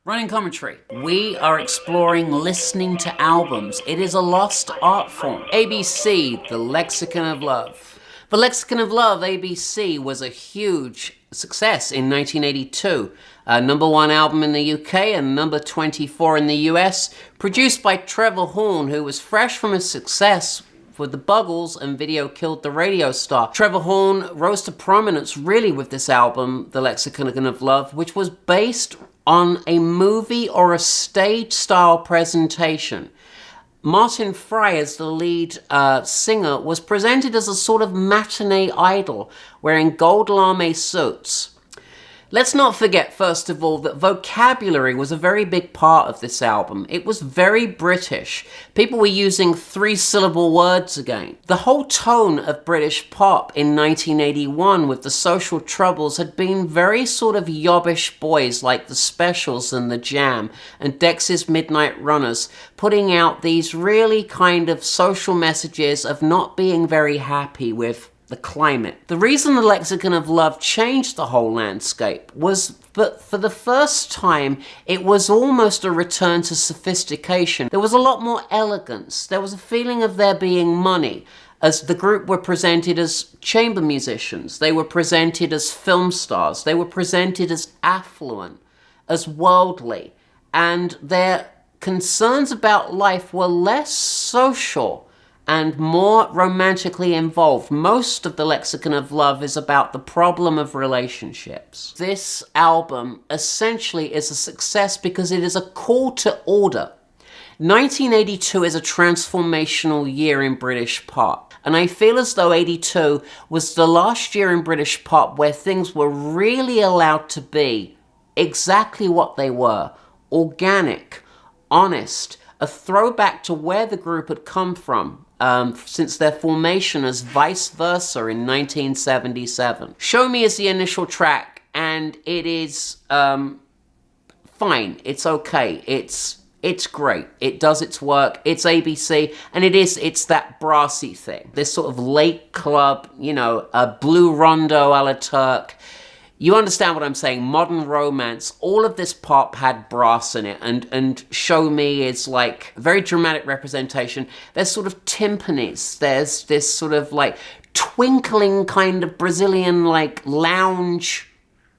Running commentary. We are exploring listening to albums. It is a lost art form. ABC, the Lexicon of Love. The Lexicon of Love, ABC, was a huge success in 1982. #1 album in the UK and number 24 in the US, produced by Trevor Horn, who was fresh from his success with the Buggles and Video Killed the Radio Star. Trevor Horn rose to prominence really with this album, The Lexicon of Love, which was based on a movie or a stage-style presentation. Martin Fry, as the lead singer, was presented as a sort of matinee idol, wearing gold lame suits. Let's not forget, first of all, that vocabulary was a very big part of this album. It was very British. People were using 3-syllable words again. The whole tone of British pop in 1981 with the social troubles had been very sort of yobbish boys like the Specials and the Jam and Dexys Midnight Runners, putting out these really kind of social messages of not being very happy with the climate. The reason the Lexicon of Love changed the whole landscape was that for the first time it was almost a return to sophistication. There was a lot more elegance. There was a feeling of there being money, as the group were presented as chamber musicians. They were presented as film stars. They were presented as affluent, as worldly, and their concerns about life were less social and more romantically involved. Most of the Lexicon of Love is about the problem of relationships. This album essentially is a success because it is a call to order. 1982 is a transformational year in British pop, and I feel as though 82 was the last year in British pop where things were really allowed to be exactly what they were: organic, honest, a throwback to where the group had come from since their formation as Vice Versa in 1977. Show Me is the initial track, and it is fine. It's okay. It's great. It does its work. It's ABC, and it's that brassy thing. This sort of late club, a blue rondo a la Turk. You understand what I'm saying? Modern romance. All of this pop had brass in it, and Show Me is like a very dramatic representation. There's sort of timpanis. There's this sort of like twinkling kind of Brazilian like lounge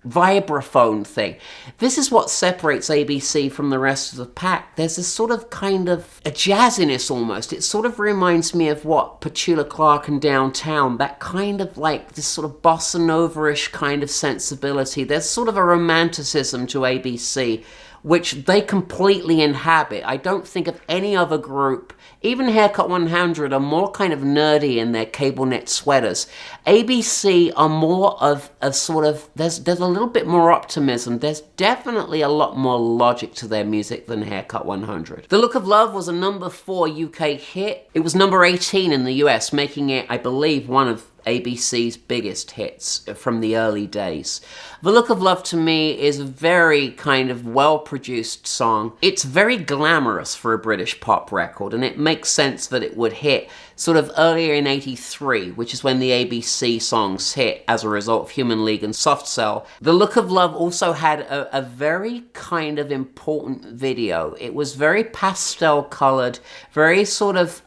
vibraphone thing. This is what separates ABC from the rest of the pack. There's this sort of kind of a jazziness almost. It sort of reminds me of what Petula Clark and Downtown, that kind of like this sort of bossa nova-ish kind of sensibility. There's sort of a romanticism to ABC, which they completely inhabit. I don't think of any other group. Even Haircut 100 are more kind of nerdy in their cable knit sweaters. ABC are more of a sort of, there's a little bit more optimism. There's definitely a lot more logic to their music than Haircut 100. The Look of Love was a #4 UK hit. It was number 18 in the US, making it, I believe, one of ABC's biggest hits from the early days. The Look of Love to me is a very kind of well-produced song. It's very glamorous for a British pop record, and it makes sense that it would hit sort of earlier in 83, which is when the ABC songs hit as a result of Human League and Soft Cell. The Look of Love also had a very kind of important video. It was very pastel-colored, very sort of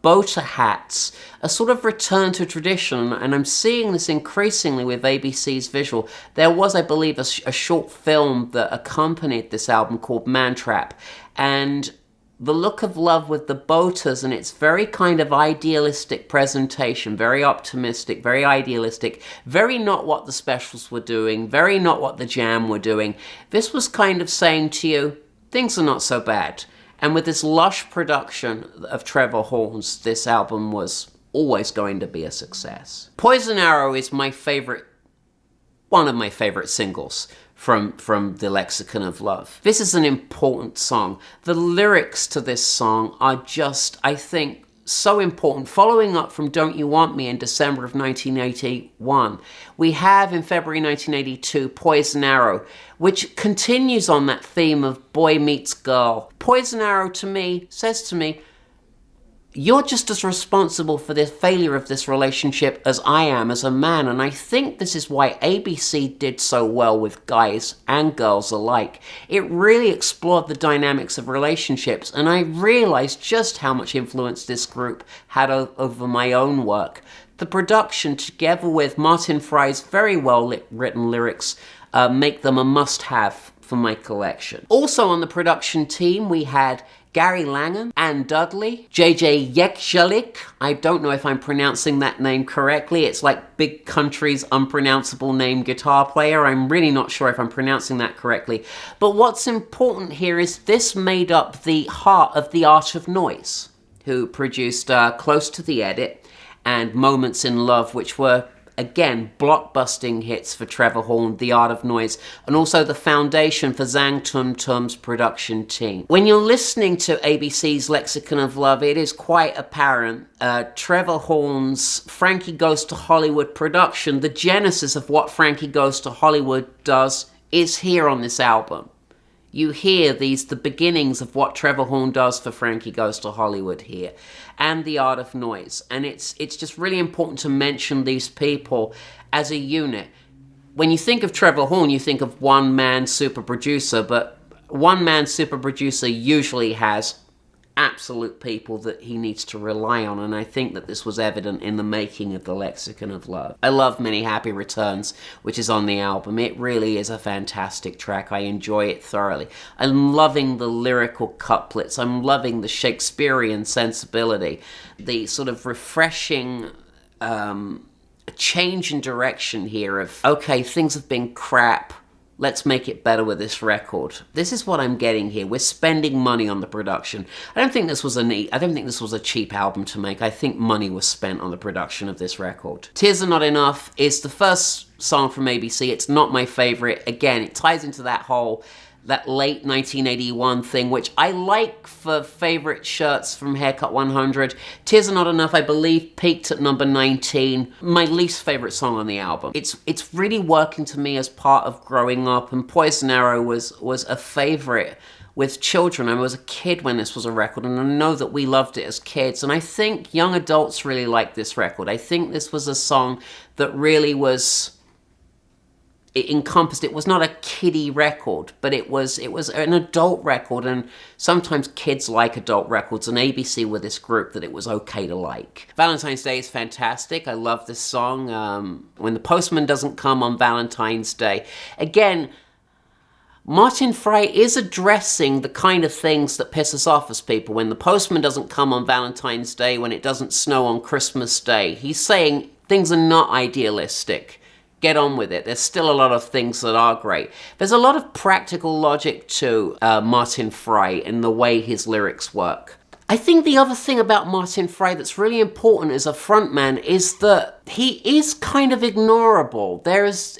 boater hats, a sort of return to tradition, and I'm seeing this increasingly with ABC's visual. There was, I believe, a short film that accompanied this album called Man Trap, and The Look of Love with the boaters and its very kind of idealistic presentation, very optimistic, very idealistic, very not what the Specials were doing, very not what the Jam were doing. This was kind of saying to you, things are not so bad. And with this lush production of Trevor Horn's, this album was always going to be a success. Poison Arrow is my favorite, one of my favorite singles from the Lexicon of Love. This is an important song. The lyrics to this song are just, I think, so important. Following up from Don't You Want Me in December of 1981, we have in February 1982 Poison Arrow, which continues on that theme of boy meets girl. Poison Arrow to me says to me, you're just as responsible for the failure of this relationship as I am as a man. And I think this is why ABC did so well with guys and girls alike. It really explored the dynamics of relationships, and I realized just how much influence this group had over my own work. The production, together with Martin Fry's very well written lyrics, make them a must-have for my collection. Also on the production team, we had Gary Langham, Ann Dudley, JJ Yekjelik. I don't know if I'm pronouncing that name correctly. It's like Big Country's unpronounceable name guitar player. I'm really not sure if I'm pronouncing that correctly. But what's important here is this made up the heart of The Art of Noise, who produced Close to the Edit and Moments in Love, which were, again, blockbusting hits for Trevor Horn, The Art of Noise, and also the foundation for Zang Tum Tum's production team. When you're listening to ABC's Lexicon of Love, it is quite apparent Trevor Horn's Frankie Goes to Hollywood production, the genesis of what Frankie Goes to Hollywood does, is here on this album. You hear the beginnings of what Trevor Horn does for Frankie Goes to Hollywood here, and The Art of Noise. And it's just really important to mention these people as a unit. When you think of Trevor Horn, you think of one-man super producer, but one-man super producer usually has absolute people that he needs to rely on, and I think that this was evident in the making of the Lexicon of Love. I love Many Happy Returns, which is on the album. It really is a fantastic track. I enjoy it thoroughly. I'm loving the lyrical couplets. I'm loving the Shakespearean sensibility, the sort of refreshing change in direction here of, okay, things have been crap, let's make it better with this record. This is what I'm getting here. We're spending money on the production. I don't think this was a cheap album to make. I think money was spent on the production of this record. Tears Are Not Enough is the first song from ABC. It's not my favorite. Again, it ties into that late 1981 thing, which I like for favorite shirts from Haircut 100. Tears Are Not Enough, I believe, peaked at number 19. My least favorite song on the album. It's really working to me as part of growing up, and Poison Arrow was a favorite with children. I was a kid when this was a record, and I know that we loved it as kids, and I think young adults really like this record. I think this was a song that really was... It encompassed, it was not a kiddie record, but it was an adult record, and sometimes kids like adult records, and ABC were this group that it was okay to like. Valentine's Day is fantastic. I love this song. When the Postman Doesn't Come on Valentine's Day. Again, Martin Fry is addressing the kind of things that piss us off as people. When the postman doesn't come on Valentine's Day, when it doesn't snow on Christmas Day, he's saying things are not idealistic. Get on with it. There's still a lot of things that are great. There's a lot of practical logic to Martin Fry in the way his lyrics work. I think the other thing about Martin Fry that's really important as a frontman is that he is kind of ignorable.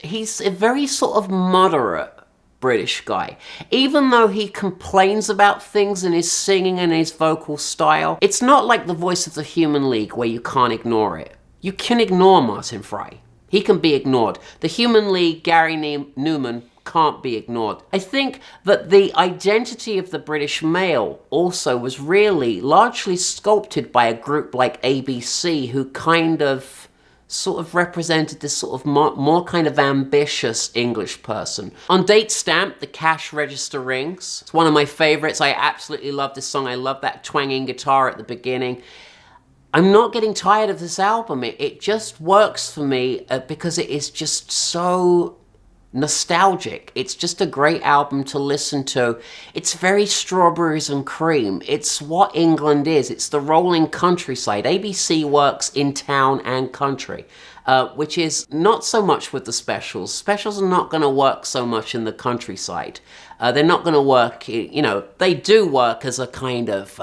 He's a very sort of moderate British guy. Even though he complains about things in his singing and his vocal style, it's not like the Voice of the Human League where you can't ignore it. You can ignore Martin Fry. He can be ignored. The Human League, Gary Newman, can't be ignored. I think that the identity of the British male also was really largely sculpted by a group like ABC, who kind of sort of represented this sort of more kind of ambitious English person. On Date Stamp, the cash register rings. It's one of my favorites. I absolutely love this song. I love that twanging guitar at the beginning. I'm not getting tired of this album. It just works for me because it is just so nostalgic. It's just a great album to listen to. It's very Strawberries and Cream. It's what England is. It's the rolling countryside. ABC works in town and country, which is not so much with the specials. Specials are not going to work so much in the countryside. They're not going to work, they do work as a kind of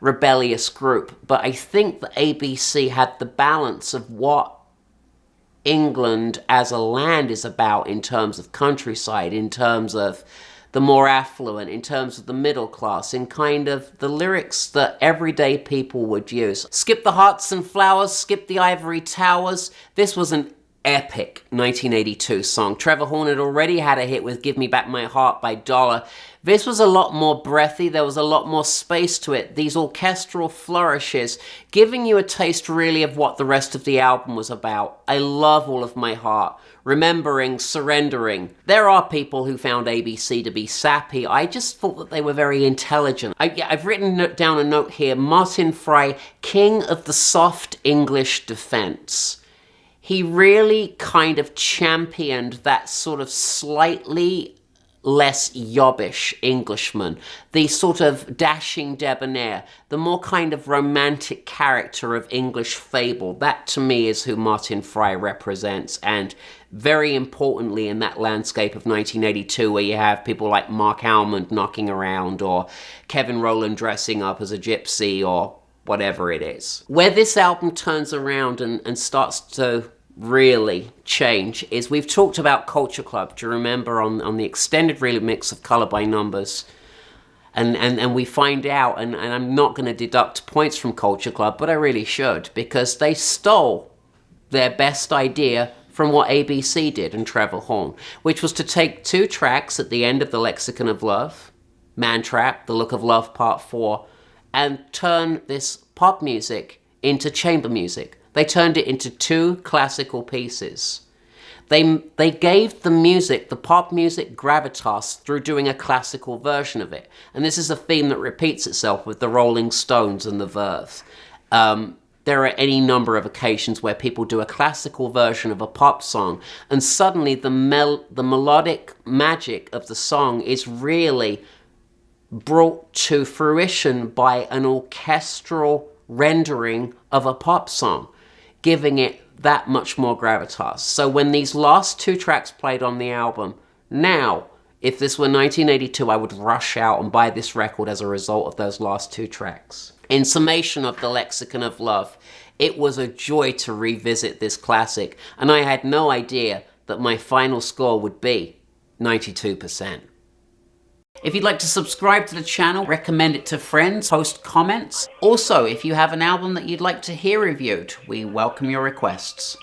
rebellious group, but I think the ABC had the balance of what England as a land is about in terms of countryside, in terms of the more affluent, in terms of the middle class, in kind of the lyrics that everyday people would use. Skip the hearts and flowers, skip the ivory towers. This was an epic 1982 song. Trevor Horn had already had a hit with Give Me Back My Heart by Dollar. This was a lot more breathy, there was a lot more space to it, these orchestral flourishes, giving you a taste really of what the rest of the album was about. I love All of My Heart, Remembering, Surrendering. There are people who found ABC to be sappy. I just thought that they were very intelligent. I've written down a note here, Martin Fry, king of the soft English defense. He really kind of championed that sort of slightly less yobbish Englishman, the sort of dashing debonair, the more kind of romantic character of English fable. That to me is who Martin Fry represents, and very importantly in that landscape of 1982 where you have people like Mark Almond knocking around, or Kevin Rowland dressing up as a gypsy, or whatever it is. Where this album turns around and starts to really change is, we've talked about Culture Club, do you remember, on the extended remix of Color by Numbers, and we find out, and I'm not going to deduct points from Culture Club, but I really should, because they stole their best idea from what ABC did and Trevor Horn, which was to take two tracks at the end of the Lexicon of Love, Man Trap, The Look of Love Part 4, and turn this pop music into chamber music. They turned it into two classical pieces. They gave the music, the pop music, gravitas through doing a classical version of it. And this is a theme that repeats itself with the Rolling Stones and the Verve. There are any number of occasions where people do a classical version of a pop song, and suddenly the melodic magic of the song is really brought to fruition by an orchestral rendering of a pop song, giving it that much more gravitas. So when these last two tracks played on the album, now, if this were 1982, I would rush out and buy this record as a result of those last two tracks. In summation of the Lexicon of Love, it was a joy to revisit this classic, and I had no idea that my final score would be 92%. If you'd like to subscribe to the channel, recommend it to friends, post comments. Also, if you have an album that you'd like to hear reviewed, we welcome your requests.